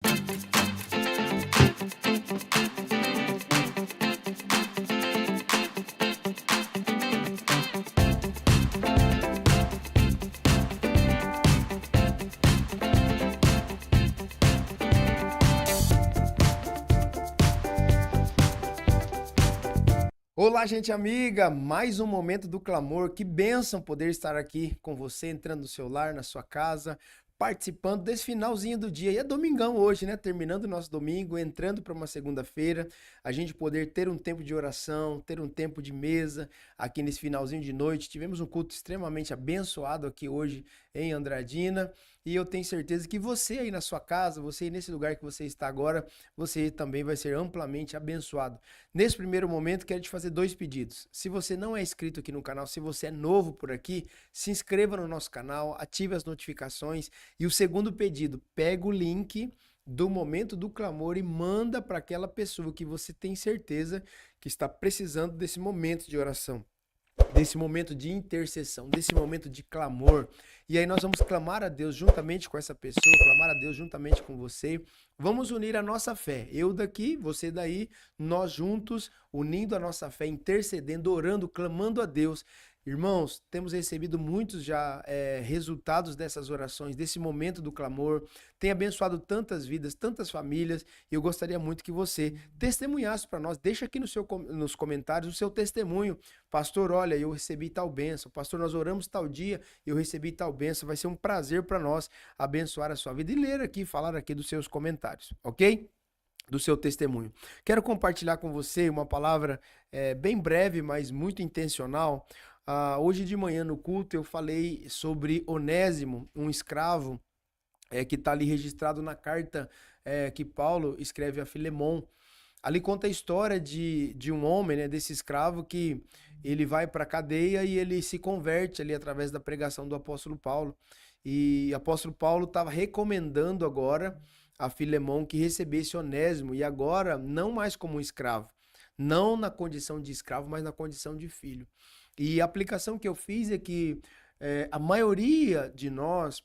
Olá, gente amiga! Mais um momento do clamor. Que bênção poder estar aqui com você, entrando no seu lar, na sua casa, participando desse finalzinho do dia. E é domingão hoje, né? Terminando o nosso domingo, entrando para uma segunda-feira, a gente poder ter um tempo de oração, ter um tempo de mesa aqui nesse finalzinho de noite. Tivemos um culto extremamente abençoado aqui hoje em Andradina. E eu tenho certeza que você aí na sua casa, você aí nesse lugar que você está agora, você também vai ser amplamente abençoado. Nesse primeiro momento, quero te fazer dois pedidos. Se você não é inscrito aqui no canal, se você é novo por aqui, se inscreva no nosso canal, ative as notificações. E o segundo pedido, pega o link do Momento do Clamor e manda para aquela pessoa que você tem certeza que está precisando desse momento de oração, desse momento de intercessão, desse momento de clamor. E aí nós vamos clamar a Deus juntamente com essa pessoa, clamar a Deus juntamente com você. Vamos unir a nossa fé. Eu daqui, você daí, nós juntos, unindo a nossa fé, intercedendo, orando, clamando a Deus. Irmãos, temos recebido muitos já resultados dessas orações, desse momento do clamor. Tem abençoado tantas vidas, tantas famílias. E eu gostaria muito que você testemunhasse para nós. Deixa aqui nos comentários o seu testemunho. Pastor, olha, eu recebi tal bênção. Pastor, nós oramos tal dia e eu recebi tal bênção. Vai ser um prazer para nós abençoar a sua vida e ler aqui, falar aqui dos seus comentários, ok? Do seu testemunho. Quero compartilhar com você uma palavra bem breve, mas muito intencional. Hoje de manhã no culto eu falei sobre Onésimo, um escravo que está ali registrado na carta que Paulo escreve a Filemon. Ali conta a história de um homem, né, desse escravo que ele vai para a cadeia e ele se converte ali através da pregação do apóstolo Paulo. E o apóstolo Paulo estava recomendando agora a Filemon que recebesse Onésimo, e agora não mais como um escravo, não na condição de escravo, mas na condição de filho. E a aplicação que eu fiz é que a maioria de nós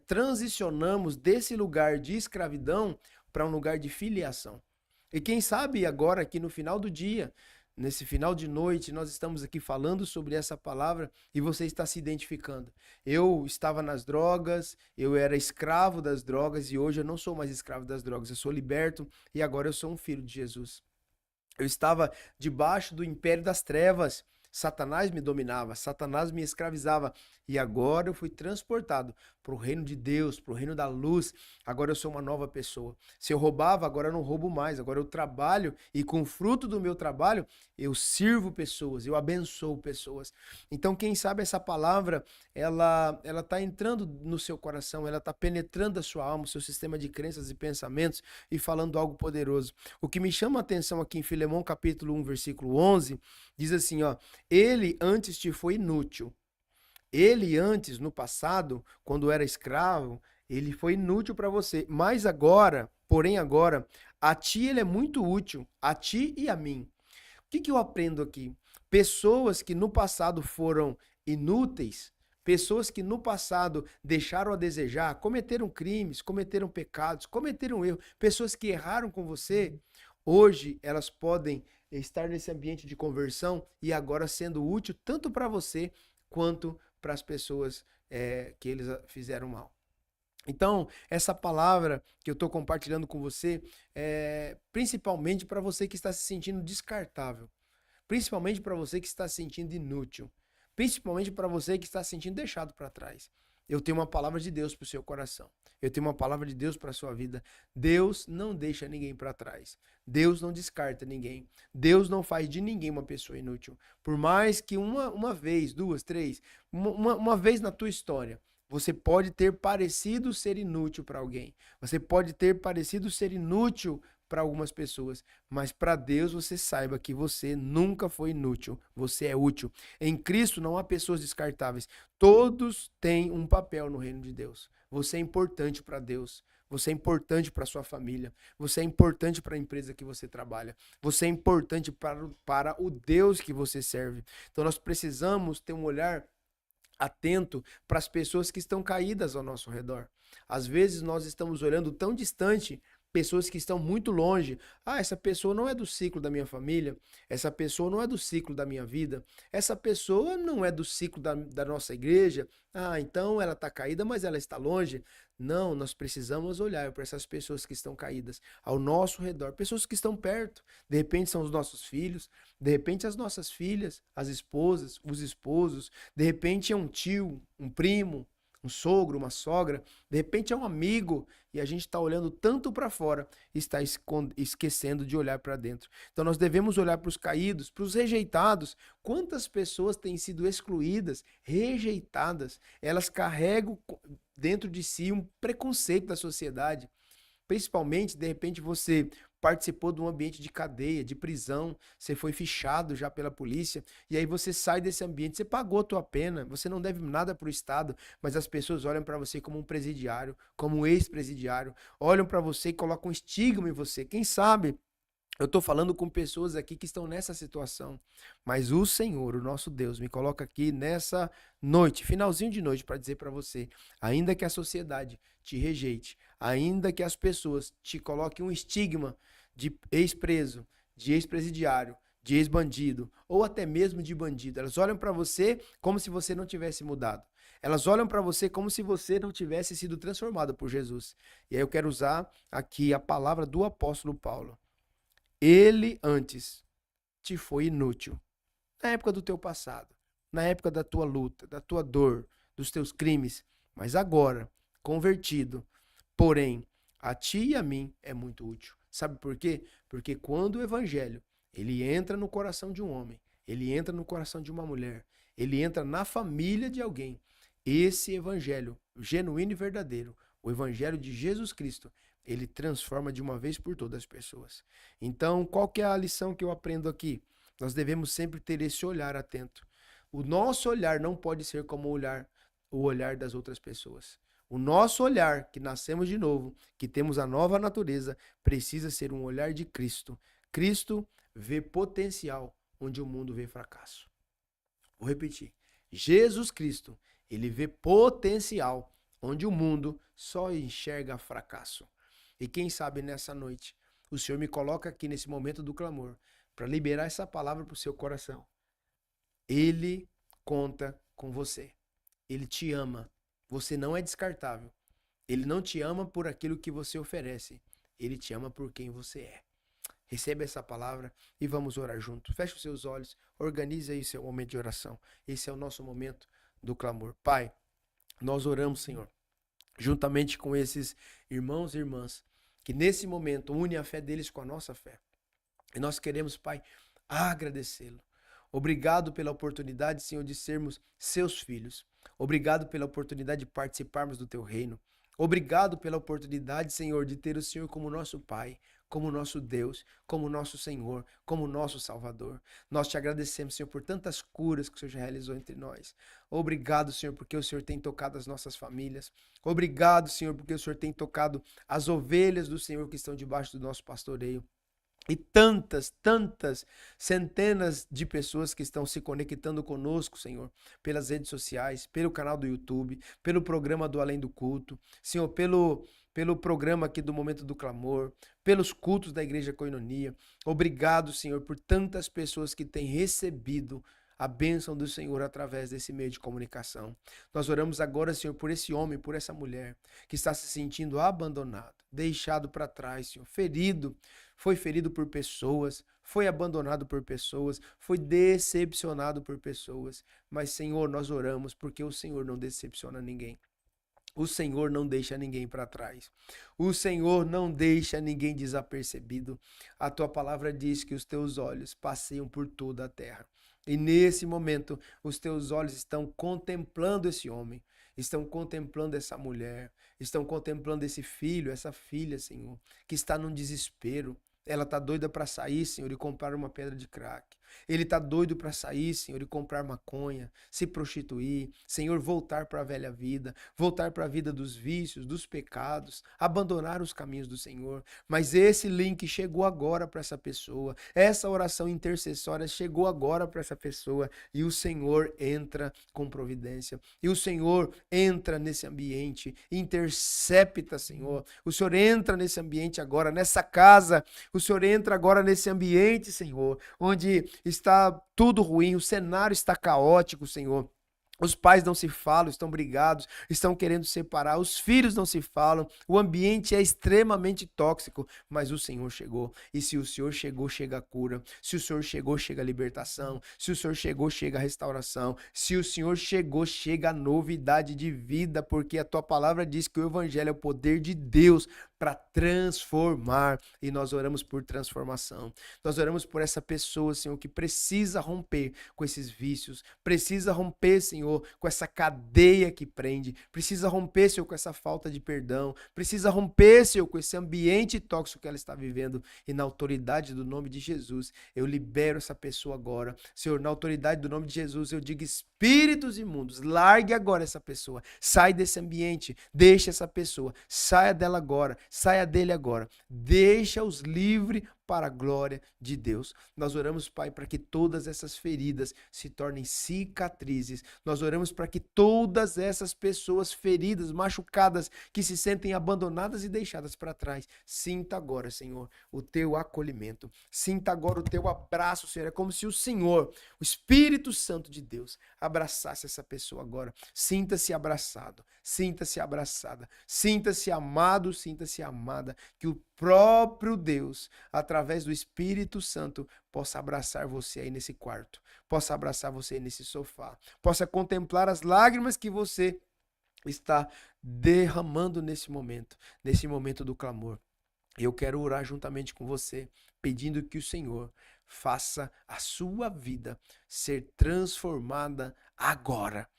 transicionamos desse lugar de escravidão para um lugar de filiação. E quem sabe agora aqui no final do dia, nesse final de noite, nós estamos aqui falando sobre essa palavra e você está se identificando. Eu estava nas drogas, eu era escravo das drogas e hoje eu não sou mais escravo das drogas, eu sou liberto e agora eu sou um filho de Jesus. Eu estava debaixo do império das trevas. Satanás me dominava, Satanás me escravizava. E agora eu fui transportado para o reino de Deus, para o reino da luz. Agora eu sou uma nova pessoa. Se eu roubava, agora eu não roubo mais. Agora eu trabalho e com o fruto do meu trabalho, eu sirvo pessoas, eu abençoo pessoas. Então, quem sabe essa palavra, ela está entrando no seu coração, ela está penetrando a sua alma, o seu sistema de crenças e pensamentos e falando algo poderoso. O que me chama a atenção aqui em Filemão capítulo 1, versículo 11, diz assim, ó: ele antes te foi inútil. Ele antes, no passado, quando era escravo, ele foi inútil para você. Mas agora, porém agora, a ti ele é muito útil, a ti e a mim. O que eu aprendo aqui? Pessoas que no passado foram inúteis, pessoas que no passado deixaram a desejar, cometeram crimes, cometeram pecados, cometeram erros, pessoas que erraram com você, hoje elas podem estar nesse ambiente de conversão e agora sendo útil tanto para você quanto para as pessoas que eles fizeram mal. Então, essa palavra que eu estou compartilhando com você é principalmente para você que está se sentindo descartável, principalmente para você que está se sentindo inútil, principalmente para você que está se sentindo deixado para trás. Eu tenho uma palavra de Deus para o seu coração. Eu tenho uma palavra de Deus para a sua vida. Deus não deixa ninguém para trás. Deus não descarta ninguém. Deus não faz de ninguém uma pessoa inútil. Por mais que uma vez, duas, três, uma vez na tua história, você pode ter parecido ser inútil para alguém. Você pode ter parecido ser inútil para algumas pessoas, mas para Deus você saiba que você nunca foi inútil, você é útil. Em Cristo não há pessoas descartáveis, todos têm um papel no reino de Deus. Você é importante para Deus, você é importante para sua família, você é importante para a empresa que você trabalha, você é importante para o Deus que você serve. Então nós precisamos ter um olhar atento para as pessoas que estão caídas ao nosso redor. Às vezes nós estamos olhando tão distante, pessoas que estão muito longe. Ah, essa pessoa não é do ciclo da minha família, essa pessoa não é do ciclo da minha vida, essa pessoa não é do ciclo da nossa igreja. Ah, então ela está caída, mas ela está longe. Não, nós precisamos olhar para essas pessoas que estão caídas ao nosso redor, pessoas que estão perto. De repente são os nossos filhos, de repente as nossas filhas, as esposas, os esposos, de repente é um tio, um primo, um sogro, uma sogra, de repente é um amigo e a gente está olhando tanto para fora e está esquecendo de olhar para dentro. Então nós devemos olhar para os caídos, para os rejeitados. Quantas pessoas têm sido excluídas, rejeitadas? Elas carregam dentro de si um preconceito da sociedade. Principalmente, de repente, você participou de um ambiente de cadeia, de prisão, você foi fichado já pela polícia, e aí você sai desse ambiente, você pagou a tua pena, você não deve nada para o Estado, mas as pessoas olham para você como um presidiário, como um ex-presidiário, olham para você e colocam um estigma em você. Quem sabe eu estou falando com pessoas aqui que estão nessa situação, mas o Senhor, o nosso Deus, me coloca aqui nessa noite, finalzinho de noite, para dizer para você, ainda que a sociedade te rejeite, ainda que as pessoas te coloquem um estigma de ex-preso, de ex-presidiário, de ex-bandido, ou até mesmo de bandido, elas olham para você como se você não tivesse mudado. Elas olham para você como se você não tivesse sido transformado por Jesus. E aí eu quero usar aqui a palavra do apóstolo Paulo. Ele antes te foi inútil. Na época do teu passado, na época da tua luta, da tua dor, dos teus crimes, mas agora, convertido, porém, a ti e a mim é muito útil. Sabe por quê? Porque quando o evangelho, ele entra no coração de um homem, ele entra no coração de uma mulher, ele entra na família de alguém, esse evangelho genuíno e verdadeiro, o evangelho de Jesus Cristo, ele transforma de uma vez por todas as pessoas. Então, qual que é a lição que eu aprendo aqui? Nós devemos sempre ter esse olhar atento. O nosso olhar não pode ser como o olhar das outras pessoas. O nosso olhar, que nascemos de novo, que temos a nova natureza, precisa ser um olhar de Cristo. Cristo vê potencial onde o mundo vê fracasso. Vou repetir. Jesus Cristo, ele vê potencial onde o mundo só enxerga fracasso. E quem sabe nessa noite, o Senhor me coloca aqui nesse momento do clamor para liberar essa palavra para o seu coração. Ele conta com você. Ele te ama. Você não é descartável. Ele não te ama por aquilo que você oferece. Ele te ama por quem você é. Receba essa palavra e vamos orar juntos. Feche os seus olhos, organize aí seu momento de oração. Esse é o nosso momento do clamor. Pai, nós oramos, Senhor, juntamente com esses irmãos e irmãs, que nesse momento unem a fé deles com a nossa fé. E nós queremos, Pai, agradecê-lo. Obrigado pela oportunidade, Senhor, de sermos seus filhos. Obrigado pela oportunidade de participarmos do teu reino. Obrigado pela oportunidade, Senhor, de ter o Senhor como nosso Pai, como nosso Deus, como nosso Senhor, como nosso Salvador. Nós te agradecemos, Senhor, por tantas curas que o Senhor já realizou entre nós. Obrigado, Senhor, porque o Senhor tem tocado as nossas famílias. Obrigado, Senhor, porque o Senhor tem tocado as ovelhas do Senhor que estão debaixo do nosso pastoreio. E tantas, centenas de pessoas que estão se conectando conosco, Senhor, pelas redes sociais, pelo canal do YouTube, pelo programa do Além do Culto, Senhor, pelo programa aqui do Momento do Clamor, pelos cultos da Igreja Koinonia. Obrigado, Senhor, por tantas pessoas que têm recebido a bênção do Senhor através desse meio de comunicação. Nós oramos agora, Senhor, por esse homem, por essa mulher que está se sentindo abandonado, deixado para trás, Senhor, ferido, foi ferido por pessoas, foi abandonado por pessoas, foi decepcionado por pessoas. Mas, Senhor, nós oramos porque o Senhor não decepciona ninguém. O Senhor não deixa ninguém para trás. O Senhor não deixa ninguém desapercebido. A tua palavra diz que os teus olhos passeiam por toda a terra. E nesse momento, os teus olhos estão contemplando esse homem, estão contemplando essa mulher, estão contemplando esse filho, essa filha, Senhor, que está num desespero. Ela está doida para sair, Senhor, e comprar uma pedra de crack. Ele está doido para sair, Senhor, e comprar maconha, se prostituir, Senhor, voltar para a velha vida, voltar para a vida dos vícios, dos pecados, abandonar os caminhos do Senhor. Mas esse link chegou agora para essa pessoa, essa oração intercessória chegou agora para essa pessoa e o Senhor entra com providência. E o Senhor entra nesse ambiente, intercepta, Senhor. O Senhor entra nesse ambiente agora, nessa casa. O Senhor entra agora nesse ambiente, Senhor, onde está tudo ruim, o cenário está caótico, Senhor. Os pais não se falam, estão brigados, estão querendo separar, os filhos não se falam, o ambiente é extremamente tóxico, mas o Senhor chegou. E se o Senhor chegou, chega a cura. Se o Senhor chegou, chega a libertação. Se o Senhor chegou, chega a restauração. Se o Senhor chegou, chega a novidade de vida, porque a tua palavra diz que o evangelho é o poder de Deus para transformar. E nós oramos por transformação. Nós oramos por essa pessoa, Senhor, que precisa romper com esses vícios, precisa romper, Senhor, com essa cadeia que prende, precisa romper, Senhor, com essa falta de perdão, precisa romper, Senhor, com esse ambiente tóxico que ela está vivendo. E na autoridade do nome de Jesus, eu libero essa pessoa agora. Senhor, na autoridade do nome de Jesus, eu digo: espíritos imundos, largue agora essa pessoa, sai desse ambiente, deixa essa pessoa, saia dela agora, saia dele agora, deixa-os livre para a glória de Deus. Nós oramos, Pai, para que todas essas feridas se tornem cicatrizes. Nós oramos para que todas essas pessoas feridas, machucadas, que se sentem abandonadas e deixadas para trás, sinta agora, Senhor, o teu acolhimento. Sinta agora o teu abraço, Senhor. É como se o Senhor, o Espírito Santo de Deus, abraçasse essa pessoa agora. Sinta-se abraçado, sinta-se abraçada, sinta-se amado, sinta-se amada. Que o próprio Deus, através do Espírito Santo, possa abraçar você aí nesse quarto, possa abraçar você aí nesse sofá, possa contemplar as lágrimas que você está derramando nesse momento do clamor. Eu quero orar juntamente com você, pedindo que o Senhor faça a sua vida ser transformada agora,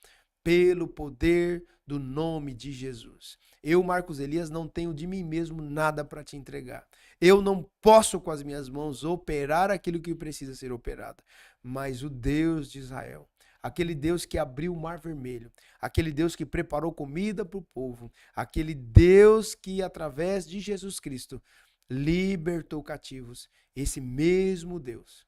pelo poder do nome de Jesus. Eu, Marcos Elias, não tenho de mim mesmo nada para te entregar. Eu não posso com as minhas mãos operar aquilo que precisa ser operado. Mas o Deus de Israel, aquele Deus que abriu o Mar Vermelho, aquele Deus que preparou comida para o povo, aquele Deus que, através de Jesus Cristo, libertou cativos, esse mesmo Deus,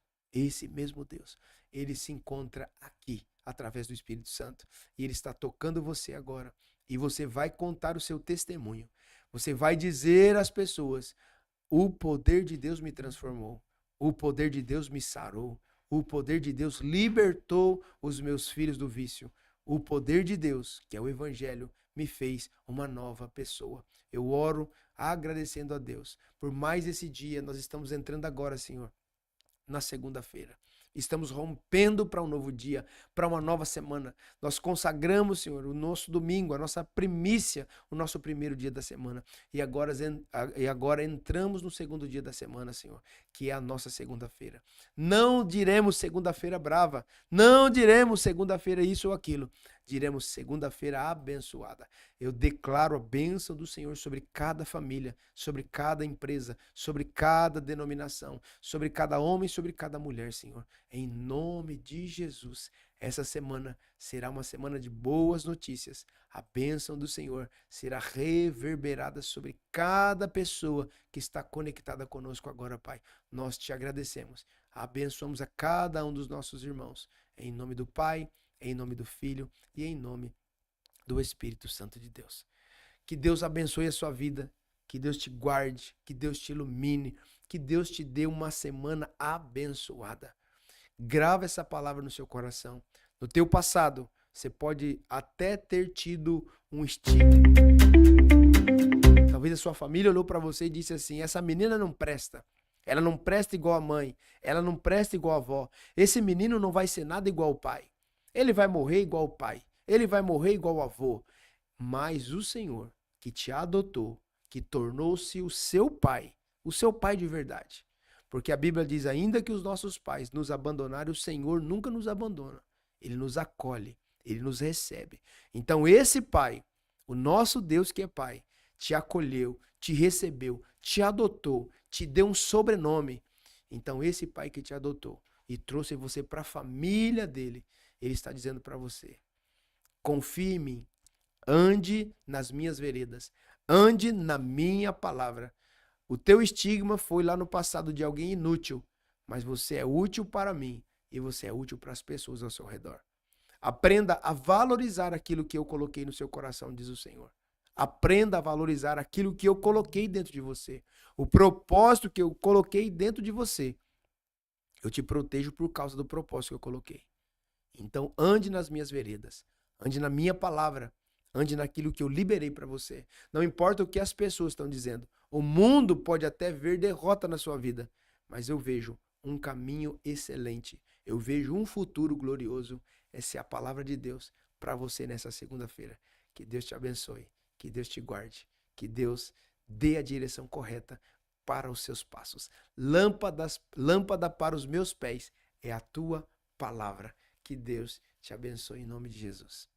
ele se encontra aqui, através do Espírito Santo. E ele está tocando você agora. E você vai contar o seu testemunho. Você vai dizer às pessoas: o poder de Deus me transformou. O poder de Deus me sarou. O poder de Deus libertou os meus filhos do vício. O poder de Deus, que é o Evangelho, me fez uma nova pessoa. Eu oro agradecendo a Deus por mais esse dia. Nós estamos entrando agora, Senhor, na segunda-feira. Estamos rompendo para um novo dia, para uma nova semana. Nós consagramos, Senhor, o nosso domingo, a nossa primícia, o nosso primeiro dia da semana. E agora entramos no segundo dia da semana, Senhor, que é a nossa segunda-feira. Não diremos segunda-feira brava, não diremos segunda-feira isso ou aquilo. Diremos segunda-feira abençoada. Eu declaro a bênção do Senhor sobre cada família, sobre cada empresa, sobre cada denominação, sobre cada homem, sobre cada mulher, Senhor. Em nome de Jesus, essa semana será uma semana de boas notícias. A bênção do Senhor será reverberada sobre cada pessoa que está conectada conosco agora, Pai. Nós te agradecemos. Abençoamos a cada um dos nossos irmãos. Em nome do Pai, em nome do Filho e em nome do Espírito Santo de Deus. Que Deus abençoe a sua vida, que Deus te guarde, que Deus te ilumine, que Deus te dê uma semana abençoada. Grava essa palavra no seu coração. No teu passado, você pode até ter tido um estigma. Talvez a sua família olhou para você e disse assim: essa menina não presta. Ela não presta igual a mãe. Ela não presta igual a avó. Esse menino não vai ser nada igual ao pai. Ele vai morrer igual o pai. Ele vai morrer igual o avô. Mas o Senhor, que te adotou, que tornou-se o seu pai de verdade. Porque a Bíblia diz: ainda que os nossos pais nos abandonarem, o Senhor nunca nos abandona. Ele nos acolhe, ele nos recebe. Então esse pai, o nosso Deus que é pai, te acolheu, te recebeu, te adotou, te deu um sobrenome. Então esse pai que te adotou, e trouxe você para a família dele. Ele está dizendo para você: confie em mim, ande nas minhas veredas, ande na minha palavra. O teu estigma foi lá no passado de alguém inútil, mas você é útil para mim e você é útil para as pessoas ao seu redor. Aprenda a valorizar aquilo que eu coloquei no seu coração, diz o Senhor. Aprenda a valorizar aquilo que eu coloquei dentro de você. O propósito que eu coloquei dentro de você. Eu te protejo por causa do propósito que eu coloquei. Então ande nas minhas veredas, ande na minha palavra, ande naquilo que eu liberei para você. Não importa o que as pessoas estão dizendo. O mundo pode até ver derrota na sua vida, mas eu vejo um caminho excelente. Eu vejo um futuro glorioso. Essa é a palavra de Deus para você nessa segunda-feira. Que Deus te abençoe, que Deus te guarde, que Deus dê a direção correta para os seus passos. Lâmpada para os meus pés é a tua palavra. Que Deus te abençoe em nome de Jesus.